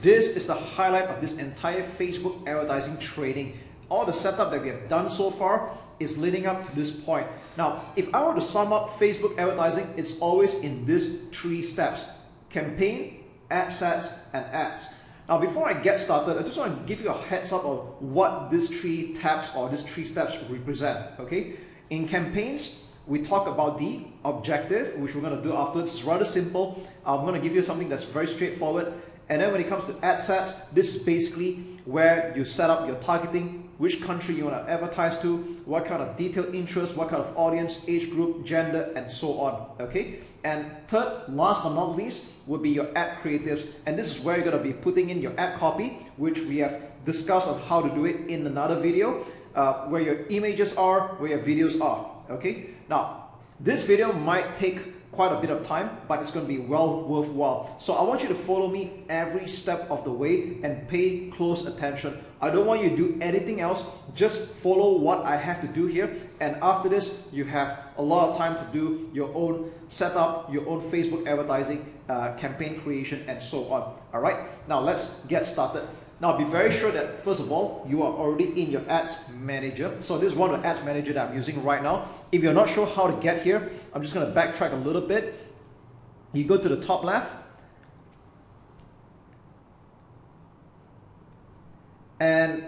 This is the highlight of this entire Facebook advertising training. All the setup that we have done so far is leading up to this point. Now, if I were to sum up Facebook advertising, it's always in these 3 steps: campaign, ad sets, and ads. Now, before I get started, I just want to give you a heads up of what these 3 tabs or these 3 steps represent. Okay, in campaigns, we talk about the objective, which we're going to do afterwards. It's rather simple. I'm going to give you something that's very straightforward. And then when it comes to ad sets, this is basically where you set up your targeting, which country you want to advertise to, what kind of detailed interest, what kind of audience, age group, gender, and so on. Okay. And third, last but not least, would be your ad creatives. And this is where you're going to be putting in your ad copy, which we have discussed on how to do it in another video, where your images are, where your videos are. Okay. Now, this video might take quite a bit of time, but it's going to be well worthwhile. So I want you to follow me every step of the way and pay close attention. I don't want you to do anything else. Just follow what I have to do here. And after this, you have a lot of time to do your own setup, your own Facebook advertising, campaign creation, and so on. All right, now let's get started. Now, be very sure that, first of all, you are already in your ads manager. So this is one of the ads manager that I'm using right now. If you're not sure how to get here, I'm just going to backtrack a little bit. You go to the top left. And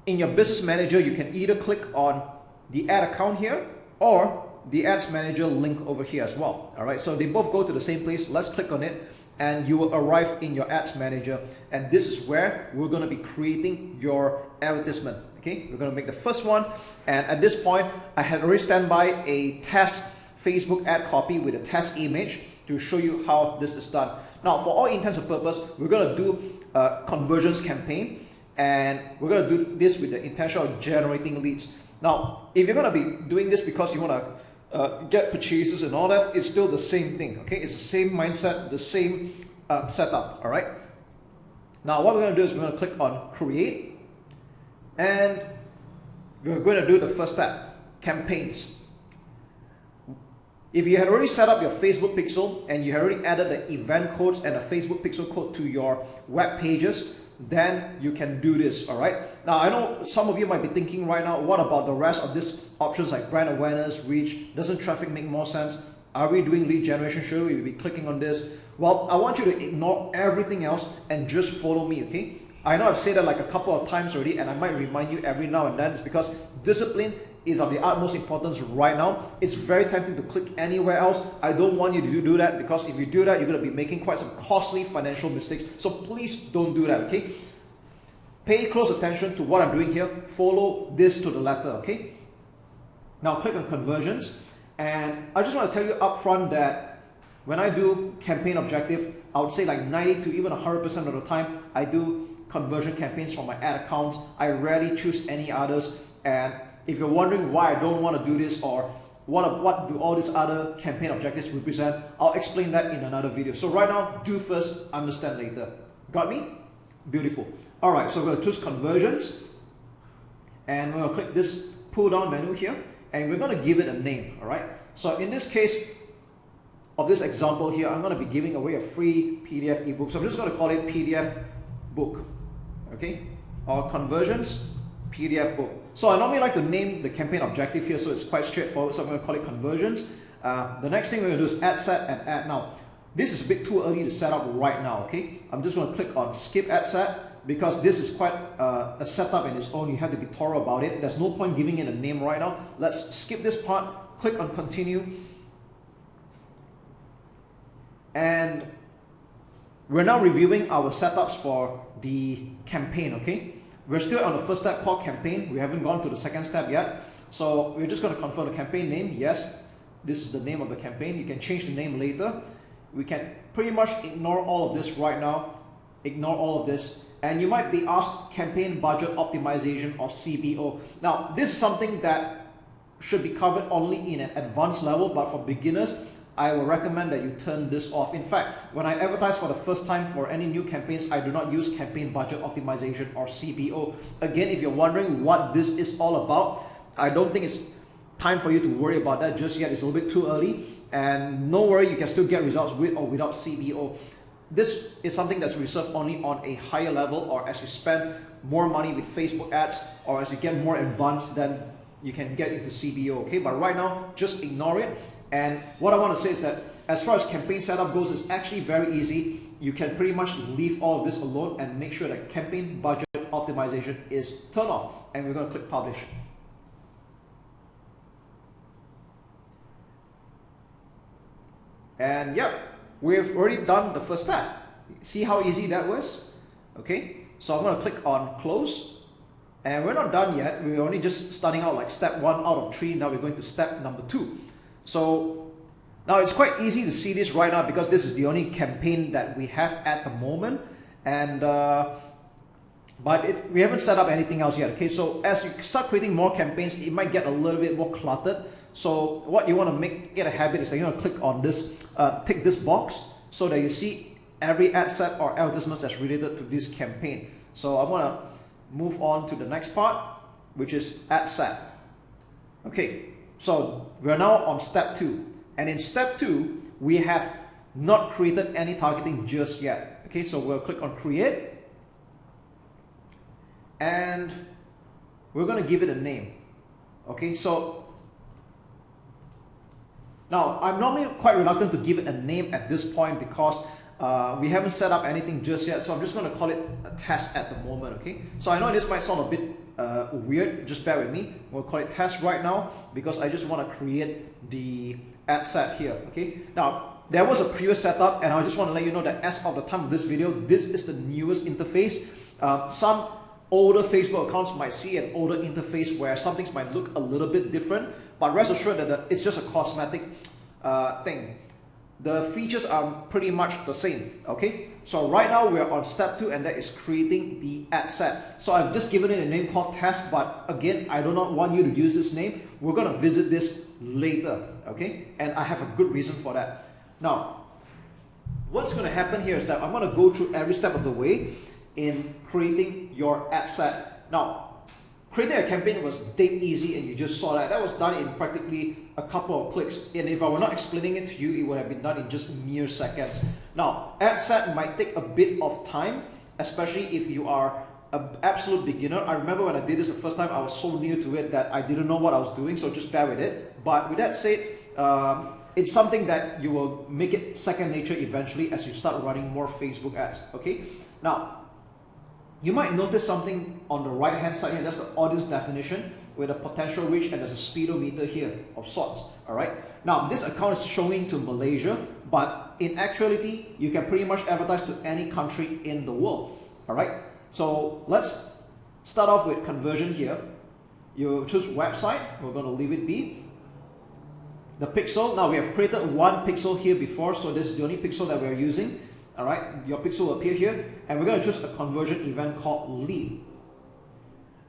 in your business manager, you can either click on the ad account here or the ads manager link over here as well. All right, so they both go to the same place. Let's click on it, and you will arrive in your ads manager. And this is where we're going to be creating your advertisement. Okay, we're going to make the first one. And at this point, I had already stand by a test Facebook ad copy with a test image to show you how this is done. Now, for all intents and purposes, we're going to do a conversions campaign, and we're going to do this with the intention of generating leads. Now, if you're going to be doing this because you want to get purchases and all that, it's still the same thing. Okay, it's the same mindset, the same setup. All right. Now, what we're going to do is we're going to click on create, and we're going to do the first step, campaigns. If you had already set up your Facebook pixel and you had already added the event codes and the Facebook pixel code to your web pages, then you can do this. All right. Now, I know some of you might be thinking right now, what about the rest of these options like brand awareness, reach? Doesn't traffic make more sense? Are we doing lead generation? Should we be clicking on this? Well, I want you to ignore everything else and just follow me. Okay. I know I've said that like a couple of times already, and I might remind you every now and then. It's because discipline is of the utmost importance right now. It's very tempting to click anywhere else. I don't want you to do that, because if you do that, you're going to be making quite some costly financial mistakes. So please don't do that, okay? Pay close attention to what I'm doing here. Follow this to the letter, okay? Now click on conversions. And I just want to tell you up front that when I do campaign objective, I would say like 90 to even 100% of the time, I do conversion campaigns from my ad accounts. I rarely choose any others. And if you're wondering why I don't want to do this, or what do all these other campaign objectives represent, I'll explain that in another video. So right now, do first, understand later. Got me? Beautiful. All right, so we're going to choose conversions, and we're going to click this pull down menu here, and we're going to give it a name. All right. So in this case of this example here, I'm going to be giving away a free PDF ebook. So I'm just going to call it PDF book. Okay, or conversions PDF book. So I normally like to name the campaign objective here, so it's quite straightforward. So I'm going to call it conversions. The next thing we're going to do is ad set and ad. Now, this is a bit too early to set up right now. Okay, I'm just going to click on skip ad set, because this is quite a setup in its own. You have to be thorough about it. There's no point giving it a name right now. Let's skip this part. Click on continue, and we're now reviewing our setups for the campaign. Okay, we're still on the first step called campaign. We haven't gone to the second step yet. So we're just going to confirm the campaign name. Yes, this is the name of the campaign. You can change the name later. We can pretty much ignore all of this right now. Ignore all of this. And you might be asked campaign budget optimization, or CBO. Now, this is something that should be covered only in an advanced level, but for beginners, I will recommend that you turn this off. In fact, when I advertise for the first time for any new campaigns, I do not use campaign budget optimization, or CBO. Again, if you're wondering what this is all about, I don't think it's time for you to worry about that just yet. It's a little bit too early, and no worry, you can still get results with or without CBO. this is something that's reserved only on a higher level, or as you spend more money with Facebook ads, or as you get more advanced, then you can get into CBO, okay? But right now, just ignore it. And what I want to say is that as far as campaign setup goes, it's actually very easy. You can pretty much leave all of this alone and make sure that campaign budget optimization is turned off. And we're going to click publish. And yep, we've already done the first step. See how easy that was? Okay, so I'm going to click on close. And we're not done yet. We're only just starting out like step 1 out of 3. Now we're going to step number 2. So now it's quite easy to see this right now because this is the only campaign that we have at the moment. And we haven't set up anything else yet. Okay, so as you start creating more campaigns, it might get a little bit more cluttered. So what you want to get a habit is that you want to click on this, tick this box so that you see every ad set or advertisement that's related to this campaign. So I'm going to move on to the next part, which is ad set. Okay, so we're now on step 2. And in step 2, we have not created any targeting just yet. Okay, so we'll click on create. And we're going to give it a name. Okay, so now I'm normally quite reluctant to give it a name at this point because we haven't set up anything just yet. So I'm just going to call it a test at the moment. Okay, so I know this might sound a bit weird, just bear with me. We'll call it test right now because I just want to create the ad set here. Okay, now there was a previous setup and I just want to let you know that as of the time of this video, this is the newest interface. Some older Facebook accounts might see an older interface where some things might look a little bit different, but rest assured that it's just a cosmetic thing. The features are pretty much the same. Okay, so right now we're on step 2 and that is creating the ad set. So I've just given it a name called test, but again, I do not want you to use this name. We're going to visit this later. Okay, and I have a good reason for that. Now what's going to happen here is that I'm going to go through every step of the way in creating your ad set. Now, creating a campaign was dead easy and you just saw that. That was done in practically a couple of clicks. And if I were not explaining it to you, it would have been done in just mere seconds. Now, ad set might take a bit of time, especially if you are an absolute beginner. I remember when I did this the first time, I was so new to it that I didn't know what I was doing, so just bear with it. But with that said, it's something that you will make it second nature eventually as you start running more Facebook ads. Okay, now you might notice something on the right hand side here. That's the audience definition with a potential reach, and there's a speedometer here of sorts. All right, now this account is showing to Malaysia, but in actuality you can pretty much advertise to any country in the world. All right, so let's start off with conversion here. You choose website, we're going to leave it be. The pixel, now we have created one pixel here before, so this is the only pixel that we're using. All right, your pixel will appear here, and we're going to choose a conversion event called lead.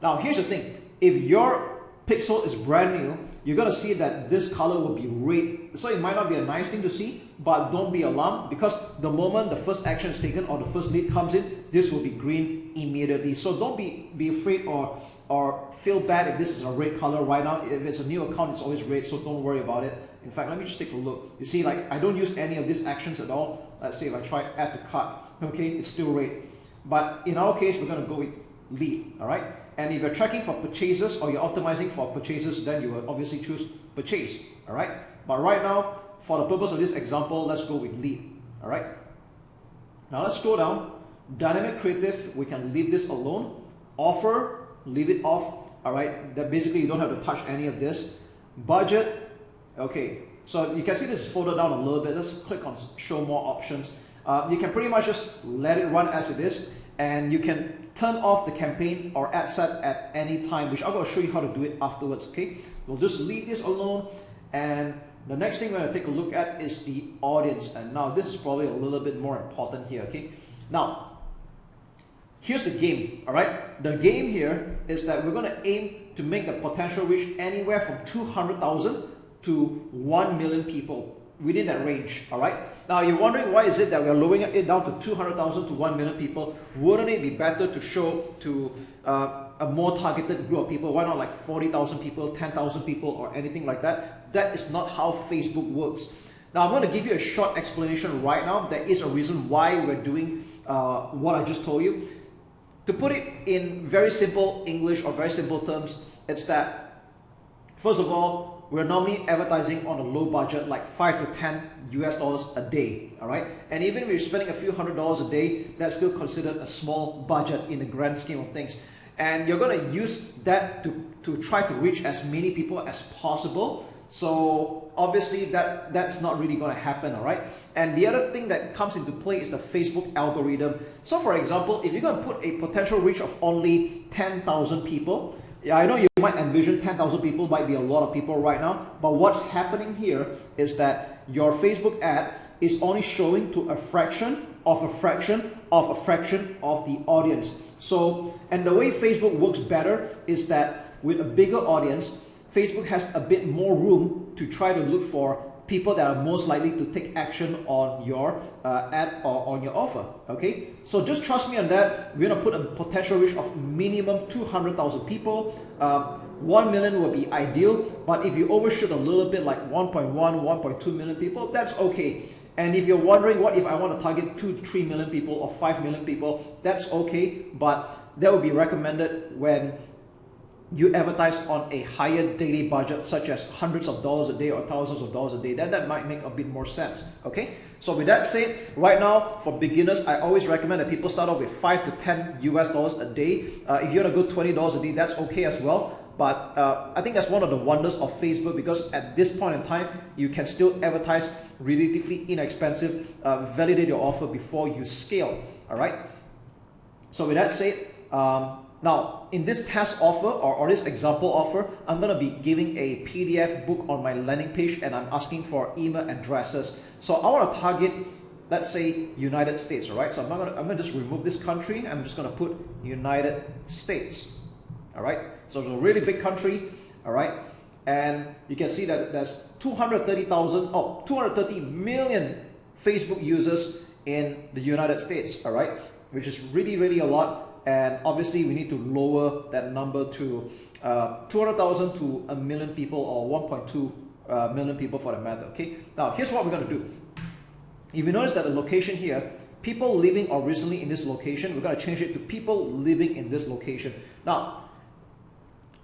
Now here's the thing, if your pixel is brand new, you're going to see that this color will be red. So it might not be a nice thing to see, but don't be alarmed, because the moment the first action is taken or the first lead comes in, this will be green immediately. So don't be afraid or feel bad if this is a red color right now. If it's a new account, it's always red, so don't worry about it. In fact, let me just take a look. You see, like, I don't use any of these actions at all. Let's say if I try add to cart, okay, it's still red. But in our case, we're going to go with lead, all right? And if you're tracking for purchases or you're optimizing for purchases, then you will obviously choose purchase, all right? But right now, for the purpose of this example, let's go with lead, all right? Now let's scroll down. Dynamic creative, we can leave this alone. Offer, leave it off, all right? That basically you don't have to touch any of this. Budget, okay, so you can see this is folded down a little bit. Let's click on show more options. You can pretty much just let it run as it is, and you can turn off the campaign or ad set at any time, which I'm going to show you how to do it afterwards. Okay, we'll just leave this alone, and the next thing we're going to take a look at is the audience. And now this is probably a little bit more important here. Okay, now here's the game. All right, the game here is that we're going to aim to make the potential reach anywhere from 200,000 to 1 million people, within that range. All right, now you're wondering why is it that we're lowering it down to 200,000 to 1 million people? Wouldn't it be better to show to a more targeted group of people? Why not like 40,000 people, 10,000 people, or anything like that? That is not how Facebook works. Now, I'm going to give you a short explanation right now. There is a reason why we're doing what I just told you. To put it in very simple English or very simple terms, it's that, first of all, we're normally advertising on a low budget, like 5 to 10 US dollars a day, all right? And even if you're spending a few $100s a day, that's still considered a small budget in the grand scheme of things. And you're going to use that to try to reach as many people as possible. So obviously that's not really going to happen, all right? And the other thing that comes into play is the Facebook algorithm. So for example, if you're going to put a potential reach of only 10,000 people, yeah, I know you might envision 10,000 people might be a lot of people right now, but what's happening here is that your Facebook ad is only showing to a fraction of a fraction of a fraction of the audience. So, and the way Facebook works better is that with a bigger audience, Facebook has a bit more room to try to look for people that are most likely to take action on your ad or on your offer, okay? So just trust me on that. We're gonna put a potential reach of minimum 200,000 people. 1 million would be ideal, but if you overshoot a little bit, like 1.1, 1.2 million people, that's okay. And if you're wondering, what if I want to target 2 to 3 million people or 5 million people, that's okay, but that would be recommended when you advertise on a higher daily budget, such as hundreds of dollars a day or thousands of dollars a day, then that might make a bit more sense, okay? So with that said, right now, for beginners, I always recommend that people start off with 5 to 10 US dollars a day. If you're gonna go $20 a day, that's okay as well. But I think that's one of the wonders of Facebook, because at this point in time, you can still advertise relatively inexpensive, validate your offer before you scale, all right? So with that said, now, in this test offer or this example offer, I'm going to be giving a PDF book on my landing page, and I'm asking for email addresses. So I want to target, let's say, United States, all right? So I'm going to just remove this country. I'm just going to put United States, all right? So it's a really big country, all right? And you can see that there's 230 million Facebook users in the United States, all right? Which is really, really a lot. And obviously we need to lower that number to 200,000 to a million people, or 1.2 million people for the matter, okay? Now, here's what we're going to do. If you notice that the location here, people living or recently in this location, we're going to change it to people living in this location. Now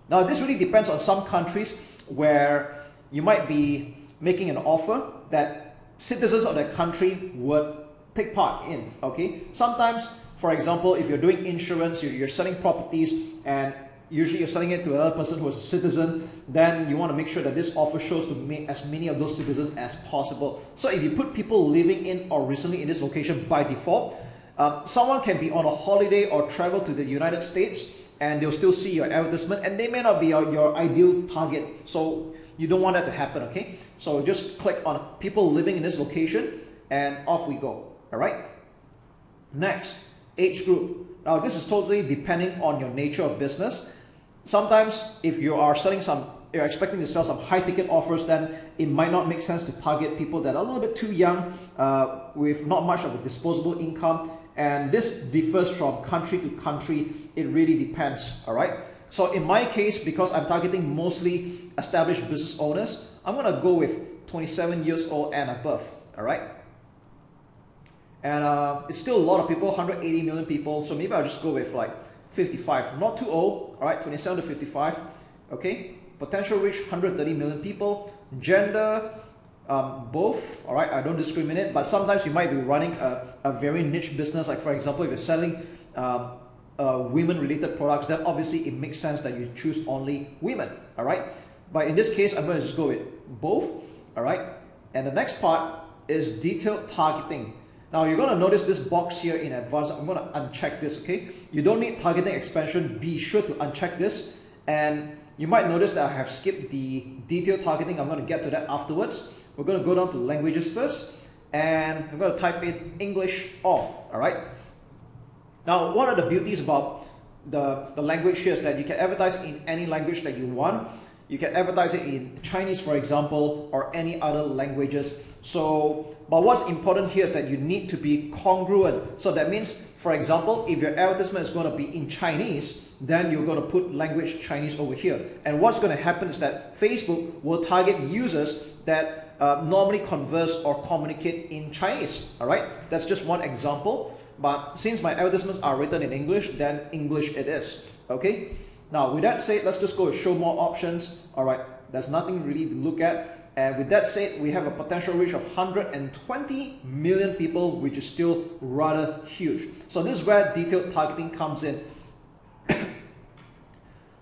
this really depends on some countries where you might be making an offer that citizens of that country would take part in, okay? Sometimes, for example, if you're doing insurance, you're selling properties, and usually you're selling it to another person who is a citizen, then you want to make sure that this offer shows to as many of those citizens as possible. So if you put people living in or recently in this location by default, someone can be on a holiday or travel to the United States, and they'll still see your advertisement, and they may not be your ideal target. So you don't want that to happen, okay? So just click on people living in this location, and off we go, all right? Next, age group. Now this is totally depending on your nature of business. Sometimes if you are you're expecting to sell some high ticket offers, then it might not make sense to target people that are a little bit too young, with not much of a disposable income. And this differs from country to country. It really depends, all right? So in my case, because I'm targeting mostly established business owners, I'm gonna go with 27 years old and above, all right? And it's still a lot of people, 180 million people. So maybe I'll just go with like 55, not too old, all right? 27 to 55, okay? Potential reach, 130 million people. Gender, both, all right? I don't discriminate, but sometimes you might be running a very niche business. Like for example, if you're selling women-related products, then obviously it makes sense that you choose only women, all right? But in this case, I'm going to just go with both, all right? And the next part is detailed targeting. Now you're going to notice this box here in advance. I'm going to uncheck this, okay? You don't need targeting expansion. Be sure to uncheck this. And you might notice that I have skipped the detailed targeting. I'm going to get to that afterwards. We're going to go down to languages first. And I'm going to type in English all right? Now, one of the beauties about the language here is that you can advertise in any language that you want. You can advertise it in Chinese, for example, or any other languages. So, but what's important here is that you need to be congruent. So that means, for example, if your advertisement is going to be in Chinese, then you're going to put language Chinese over here. And what's going to happen is that Facebook will target users that normally converse or communicate in Chinese. All right, that's just one example. But since my advertisements are written in English, then English it is. Okay. Now with that said, let's just go show more options. All right, there's nothing really to look at. And with that said, we have a potential reach of 120 million people, which is still rather huge. So this is where detailed targeting comes in.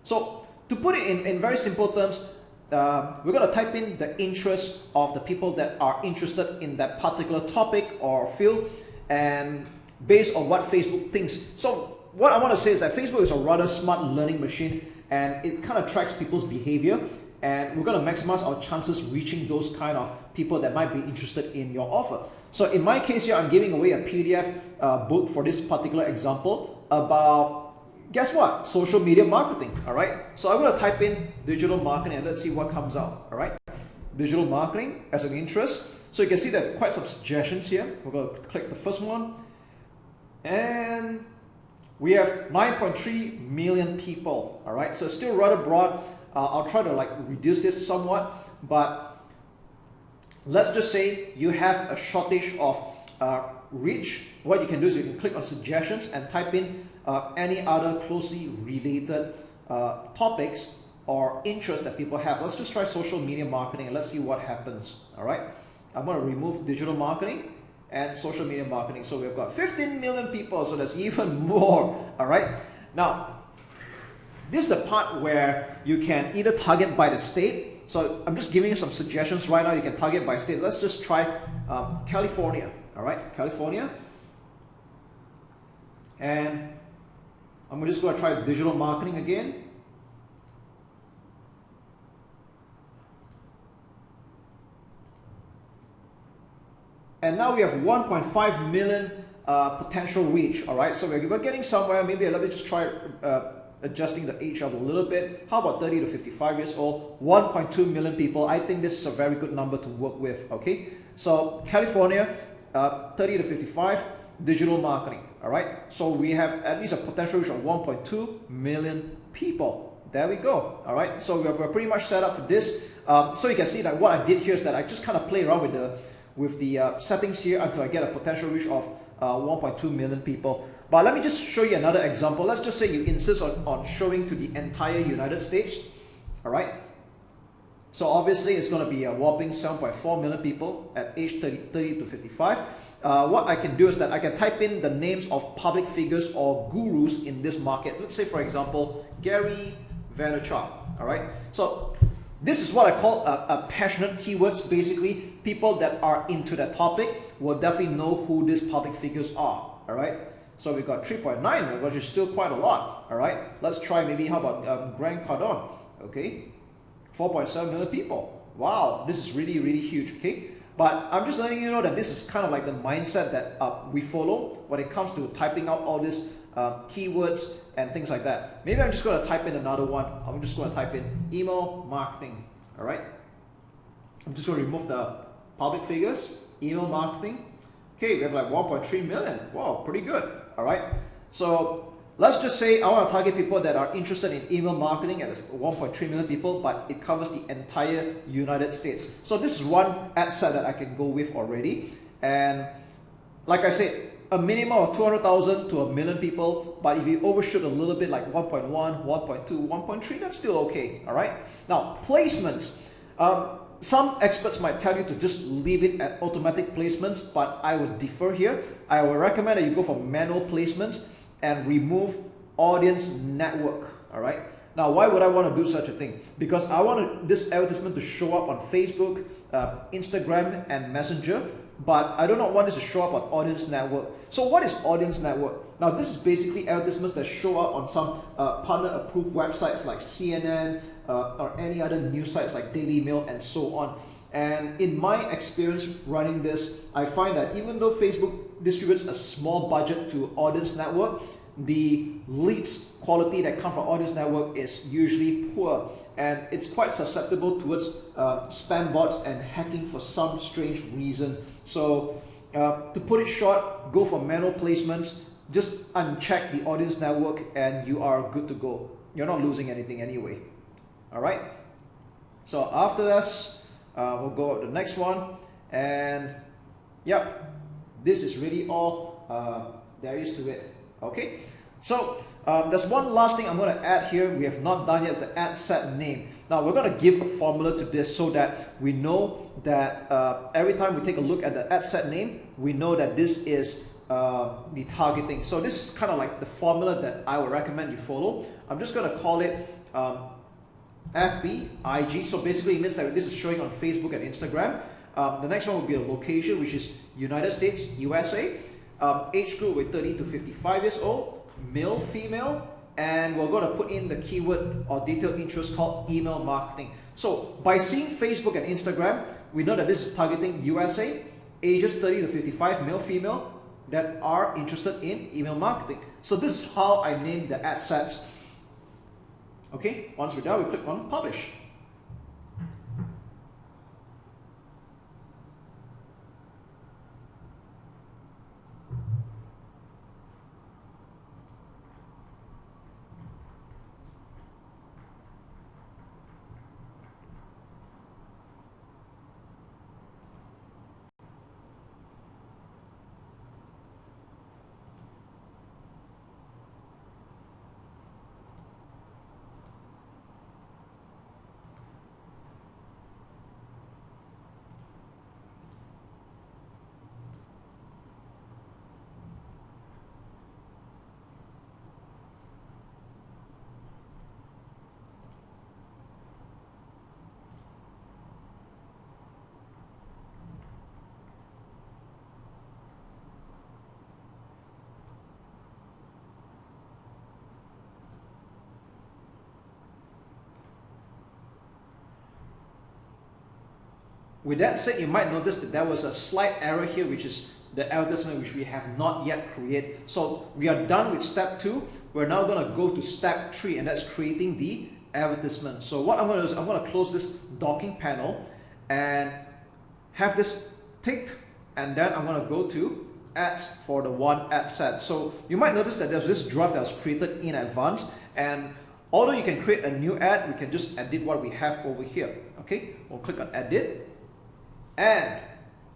So to put it in very simple terms, we're going to type in the interest of the people that are interested in that particular topic or field, and based on what Facebook thinks. So what I want to say is that Facebook is a rather smart learning machine, and it kind of tracks people's behavior. And we're going to maximize our chances reaching those kind of people that might be interested in your offer. So in my case here, I'm giving away a PDF book for this particular example about, guess what? Social media marketing. All right. So I'm going to type in digital marketing and let's see what comes out. All right. Digital marketing as an interest. So you can see that quite some suggestions here. We're going to click the first one. And we have 9.3 million people. All right. So it's still rather broad. I'll try to reduce this somewhat, but let's just say you have a shortage of reach. What you can do is you can click on suggestions and type in any other closely related topics or interests that people have. Let's just try social media marketing and let's see what happens. All right, I'm going to remove digital marketing and social media marketing. So we've got 15 million people, so that's even more. All right, now this is the part where you can either target by the state. So I'm just giving you some suggestions right now. You can target by state. Let's just try California. All right, California. And I'm just going to try digital marketing again. And now we have 1.5 million potential reach. All right, so we're getting somewhere. Maybe let me just try adjusting the age up a little bit. How about 30 to 55 years old? 1.2 million people. I think this is a very good number to work with. Okay, so California, 30 to 55, digital marketing. All right, so we have at least a potential reach of 1.2 million people. There we go. All right, so we're pretty much set up for this. So you can see that what I did here is that I just kind of play around with the settings here until I get a potential reach of 1.2 million people. But let me just show you another example. Let's just say you insist on showing to the entire United States. All right. So obviously it's going to be a whopping 7.4 million people at age 30 to 55. What I can do is that I can type in the names of public figures or gurus in this market. Let's say, for example, Gary Vaynerchuk. All right. So this is what I call a passionate keywords. Basically, people that are into that topic will definitely know who these public figures are. All right. So we got 3.9, which is still quite a lot. All right. Let's try maybe, how about Grant Cardone? Okay. 4.7 million people. Wow, this is really, really huge. Okay. But I'm just letting you know that this is kind of like the mindset that we follow when it comes to typing out all these keywords and things like that. Maybe I'm just going to type in another one. I'm just going to type in email marketing. All right. I'm just going to remove the public figures, email marketing. Okay, we have like 1.3 million. Wow, pretty good. All right. So let's just say I want to target people that are interested in email marketing, and it's 1.3 million people, but it covers the entire United States. So this is one ad set that I can go with already. And like I said, a minimum of 200,000 to a million people, but if you overshoot a little bit, like 1.1, 1.2, 1.3, that's still okay. All right. Now, placements. Some experts might tell you to just leave it at automatic placements, but I would differ here. I would recommend that you go for manual placements and remove audience network. All right. Now, why would I want to do such a thing? Because I want this advertisement to show up on Facebook, Instagram, and Messenger, but I do not want this to show up on audience network. So what is audience network? Now, this is basically advertisements that show up on some partner-approved websites like CNN or any other news sites like Daily Mail and so on. And in my experience running this, I find that even though Facebook distributes a small budget to audience network, the leads quality that come from audience network is usually poor, and it's quite susceptible towards spam bots and hacking for some strange reason. So to put it short, go for manual placements, just uncheck the audience network and you are good to go. You're not losing anything anyway. All right. So after this, We'll go to the next one, and yep, this is really all there is to it. Okay, so there's one last thing I'm going to add here we have not done yet, is the ad set name. Now we're going to give a formula to this so that we know that every time we take a look at the ad set name, we know that this is the targeting. So this is kind of like the formula that I would recommend you follow. I'm just going to call it FB IG. So basically it means that this is showing on Facebook and Instagram. The next one will be a location, which is United States, USA. Age group with 30 to 55 years old, male, female, and we're going to put in the keyword or detailed interest called email marketing. So by seeing Facebook and Instagram, we know that this is targeting USA, ages 30 to 55, male, female, that are interested in email marketing. So this is how I named the ad sets. Okay, once we're done, we click on publish. With that said, you might notice that there was a slight error here, which is the advertisement which we have not yet created. So we are done with step 2. We're now going to go to step 3, and that's creating the advertisement. So what I'm going to do is I'm going to close this docking panel and have this ticked, and then I'm going to go to ads for the one ad set. So you might notice that there's this draft that was created in advance, and although you can create a new ad, we can just edit what we have over here. Okay, we'll click on edit, and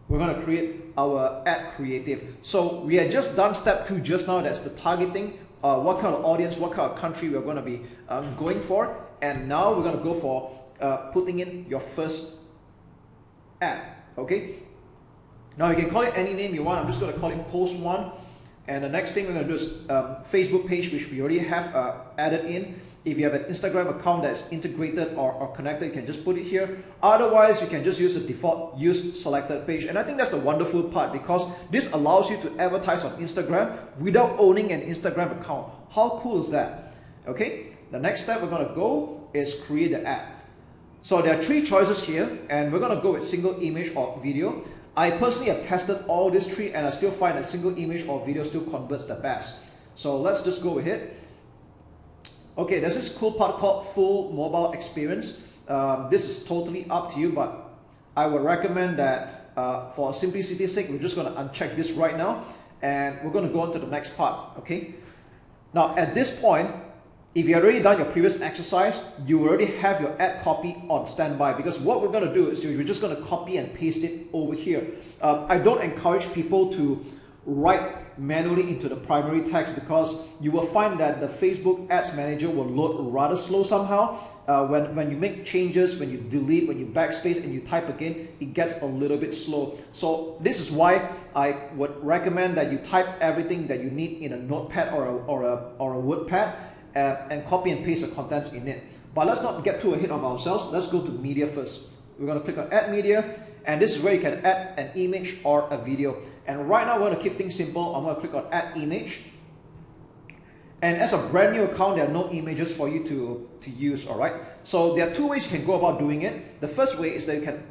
we're going to create our ad creative. So we had just done step 2 just now, that's the targeting, what kind of audience, what kind of country we're going to be going for, and now we're going to go for putting in your first ad. Okay, now you can call it any name you want. I'm just going to call it post 1, and the next thing we're going to do is Facebook page, which we already have added in. If you have an Instagram account that's integrated or connected, you can just put it here. Otherwise, you can just use the default use selected page. And I think that's the wonderful part, because this allows you to advertise on Instagram without owning an Instagram account. How cool is that? Okay, the next step we're going to go is create the ad. So there are 3 choices here, and we're going to go with single image or video. I personally have tested all these 3, and I still find that single image or video still converts the best. So let's just go with it. Okay, there's this cool part called full mobile experience. This is totally up to you, but I would recommend that for simplicity's sake, we're just going to uncheck this right now, and we're going to go on to the next part. Okay, now at this point, if you have already done your previous exercise, you already have your ad copy on standby, because what we're going to do is we're just going to copy and paste it over here. I don't encourage people to write manually into the primary text, because you will find that the Facebook Ads Manager will load rather slow somehow. When you make changes, when you delete, when you backspace and you type again, it gets a little bit slow. So this is why I would recommend that you type everything that you need in a notepad or a word pad, and copy and paste the contents in it. But let's not get too ahead of ourselves. Let's go to media first. We're going to click on add media, and this is where you can add an image or a video. And right now we're going to keep things simple. I'm going to click on add image, and as a brand new account, there are no images for you to use. All right, so there are 2 ways you can go about doing it. The first way is that you can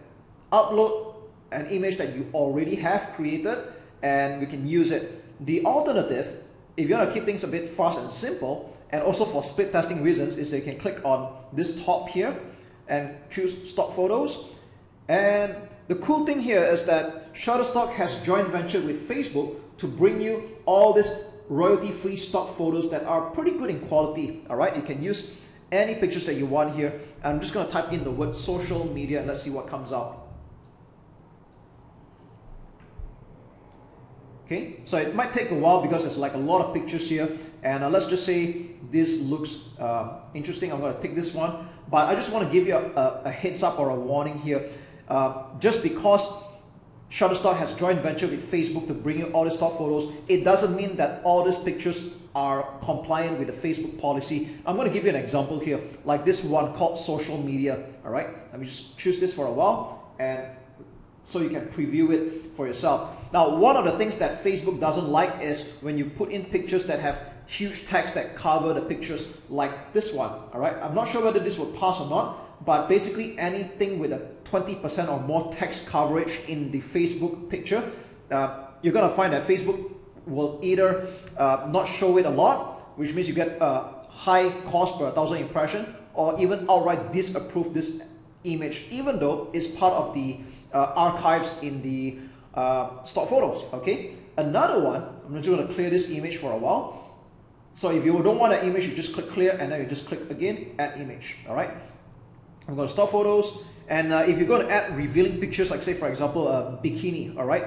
upload an image that you already have created, and we can use it. The alternative, if you want to keep things a bit fast and simple, and also for split testing reasons, is that you can click on this top here and choose stock photos. And the cool thing here is that Shutterstock has joint ventured with Facebook to bring you all these royalty-free stock photos that are pretty good in quality. All right, you can use any pictures that you want here. I'm just going to type in the word social media and let's see what comes out. Okay, so it might take a while because there's like a lot of pictures here, and let's just say this looks interesting. I'm going to take this one, but I just want to give you a heads up or a warning here. Just because Shutterstock has joint venture with Facebook to bring you all the stock photos, it doesn't mean that all these pictures are compliant with the Facebook policy. I'm going to give you an example here, like this one called social media. All right, let me just choose this for a while, and so you can preview it for yourself. Now, one of the things that Facebook doesn't like is when you put in pictures that have huge text that cover the pictures, like this one. All right, I'm not sure whether this would pass or not, but basically anything with a 20% or more text coverage in the Facebook picture, you're gonna find that Facebook will either not show it a lot, which means you get a high cost per 1,000 impression, or even outright disapprove this image, even though it's part of the archives in the stock photos. Okay, another one, I'm just going to clear this image for a while. So if you don't want an image, you just click clear, and then you just click again, add image. All right, I'm going to stock photos, and if you're going to add revealing pictures, like say for example a bikini, all right,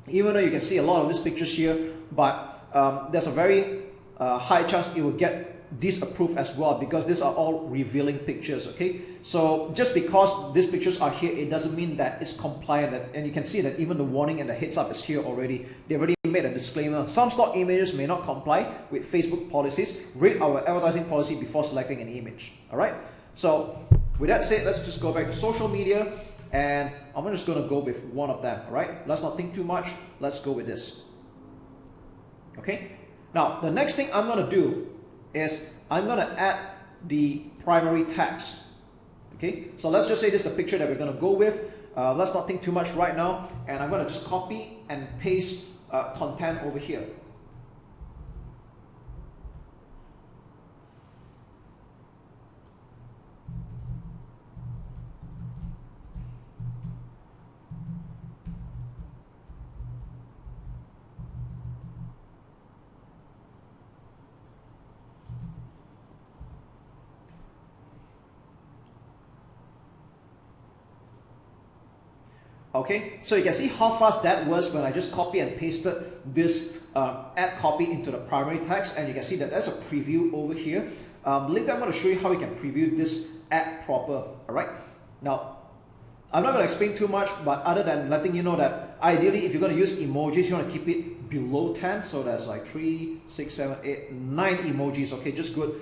even though you can see a lot of these pictures here, but there's a very high chance it will get disapproved as well, because these are all revealing pictures. Okay, so just because these pictures are here, it doesn't mean that it's compliant. And you can see that even the warning and the heads up is here already. They've already made a disclaimer. Some stock images may not comply with Facebook policies. Read our advertising policy before selecting an image. All right, so with that said, let's just go back to social media, and I'm just going to go with one of them. All right, let's not think too much. Let's go with this. Okay, now the next thing I'm going to do is I'm going to add the primary text. Okay, so let's just say this is the picture that we're going to go with. Let's not think too much right now, and I'm going to just copy and paste content over here. Okay, so you can see how fast that was when I just copy and pasted this add copy into the primary text, and you can see that there's a preview over here. Later I'm going to show you how you can preview this ad proper. All right, now I'm not going to explain too much, but other than letting you know that ideally if you're going to use emojis, you want to keep it below 10. So that's like 3, 6, 7, 8, 9 emojis. Okay, just good.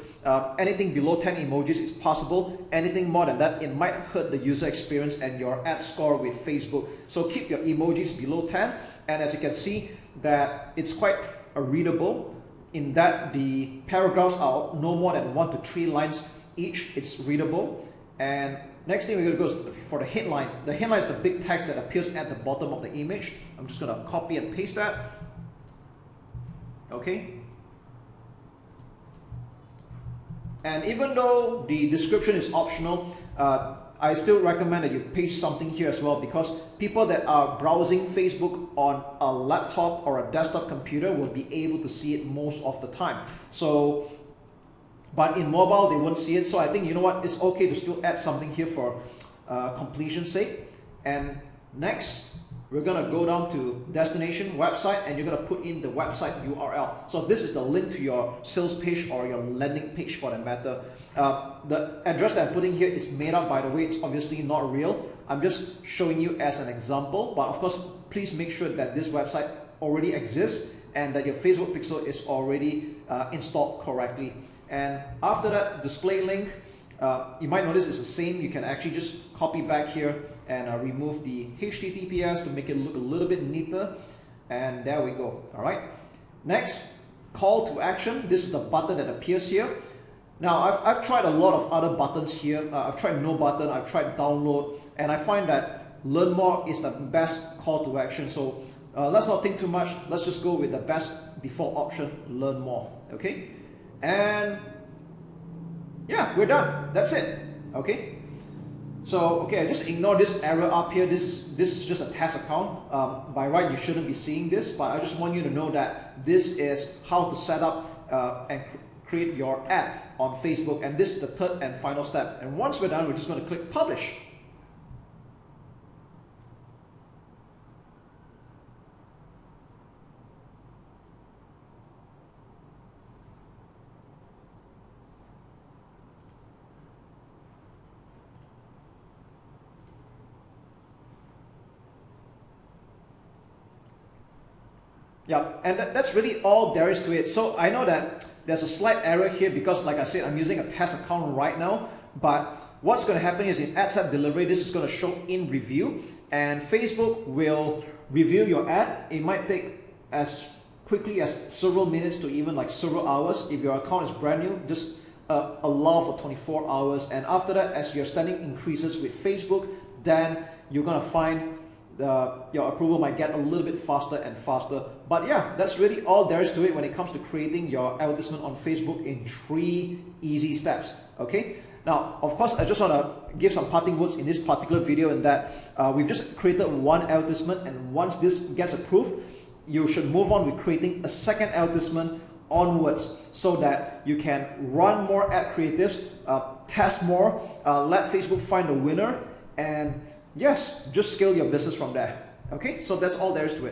Anything below 10 emojis is possible. Anything more than that, it might hurt the user experience and your ad score with Facebook. So keep your emojis below 10. And as you can see, that it's quite readable in that the paragraphs are no more than 1 to 3 lines each. It's readable. And next thing we're going to go is for the headline. The headline is the big text that appears at the bottom of the image. I'm just going to copy and paste that. Okay. And even though the description is optional, I still recommend that you paste something here as well, because people that are browsing Facebook on a laptop or a desktop computer will be able to see it most of the time. So, but in mobile, they won't see it. So I think, you know what, it's okay to still add something here for completion's sake. And next, we're going to go down to destination website, and you're going to put in the website URL. So this is the link to your sales page or your landing page for that matter. The address that I'm putting here is made up, by the way. It's obviously not real. I'm just showing you as an example. But of course, please make sure that this website already exists and that your Facebook pixel is already installed correctly. And after that, display link, you might notice it's the same. You can actually just copy back here and remove the HTTPS to make it look a little bit neater. And there we go. All right. Next, call to action. This is the button that appears here. Now, I've tried a lot of other buttons here. I've tried no button, I've tried download, and I find that learn more is the best call to action. So let's not think too much. Let's just go with the best default option, learn more. Okay. And yeah, we're done. That's it. Okay. So okay, just ignore this error up here. This is just a test account. By right, you shouldn't be seeing this, but I just want you to know that this is how to set up and create your ad on Facebook. And this is the third and final step. And once we're done, we're just going to click publish. Yeah, and that's really all there is to it. So I know that there's a slight error here because, like I said, I'm using a test account right now. But what's going to happen is in ad set delivery, this is going to show in review, and Facebook will review your ad. It might take as quickly as several minutes to even like several hours. If your account is brand new, just allow for 24 hours. And after that, as your standing increases with Facebook, then you're going to find your approval might get a little bit faster and faster. But yeah, that's really all there is to it when it comes to creating your advertisement on Facebook in 3 easy steps. Okay. Now, of course, I just want to give some parting words in this particular video, in that we've just created one advertisement, and once this gets approved, you should move on with creating a second advertisement onwards, so that you can run more ad creatives, test more, let Facebook find a winner, and yes, just scale your business from there. Okay, so that's all there is to it.